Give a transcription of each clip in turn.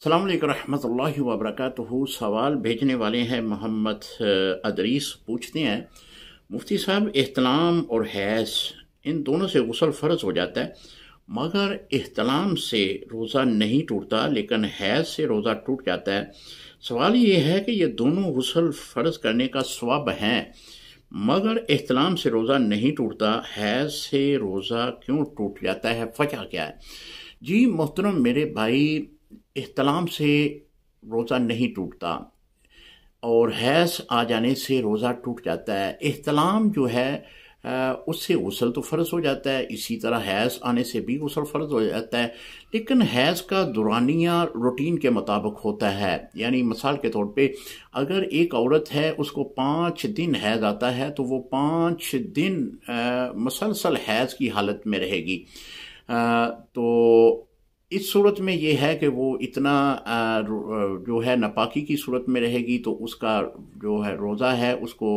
अस्सलाम वालेकुम रहमतुल्लाहि व बरकातुहू। सवाल भेजने वाले हैं मोहम्मद अदरीस। पूछते हैं, मुफ्ती साहब, एहतलाम और हैज़ इन दोनों से गुस्ल फ़र्ज हो जाता है, मगर एहतलाम से रोज़ा नहीं टूटता लेकिन हैज़ से रोज़ा टूट जाता है। सवाल ये है कि ये दोनों गुस्ल फ़र्ज करने का सवाब हैं, मगर एहतलाम से रोज़ा नहीं टूटता, हैज़ से रोज़ा क्यों टूट जाता है, वजह क्या है? जी मोहतरम मेरे भाई, एहतलाम से रोज़ा नहीं टूटता और हैज़ आ जाने से रोज़ा टूट जाता है। एहतलाम जो है उससे गुस्ल तो फ़र्ज हो जाता है, इसी तरह हैज़ आने से भी गुस्ल फ़र्ज हो जाता है, लेकिन हैज़ का दुरानिया रूटीन के मुताबिक होता है। यानी मिसाल के तौर पे अगर एक औरत है, उसको 5 दिन हैज़ आता है तो वो 5 दिन मुसलसल हैज़ की हालत में रहेगी। तो इस सूरत में ये है कि वो इतना जो है नापाकी की सूरत में रहेगी, तो उसका जो है रोज़ा है उसको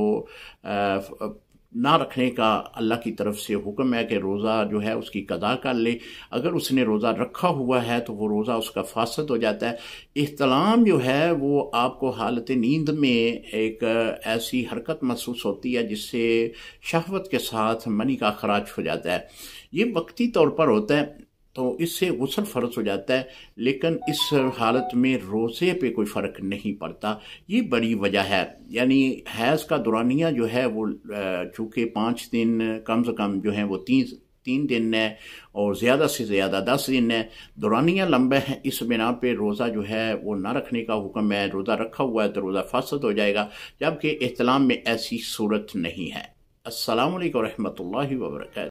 ना रखने का अल्लाह की तरफ से हुक्म है कि रोज़ा जो है उसकी कदा कर ले। अगर उसने रोज़ा रखा हुआ है तो वो रोज़ा उसका फासद हो जाता है। इह्तलाम जो है वो आपको हालत नींद में एक ऐसी हरकत महसूस होती है जिससे शहवत के साथ मनी का खराज हो जाता है। ये वक्ती तौर पर होता है, तो इससे गुस्ल फ़र्ज हो जाता है, लेकिन इस हालत में रोज़े पे कोई फ़र्क नहीं पड़ता। ये बड़ी वजह है। यानी हैज़ का दुरानिया जो है वो चूँकि 5 दिन कम से कम जो है वो तीन दिन है और ज़्यादा से ज़्यादा 10 दिन है। दुरानिया लंबा है, इस बिना पे रोज़ा जो है वो ना रखने का हुक्म है। रोज़ा रखा हुआ है तो रोज़ा फासद हो जाएगा, जबकि एहतलाम में ऐसी सूरत नहीं है। अस्सलामु अलैकुम रहमतुल्लाहि व बरकातहू।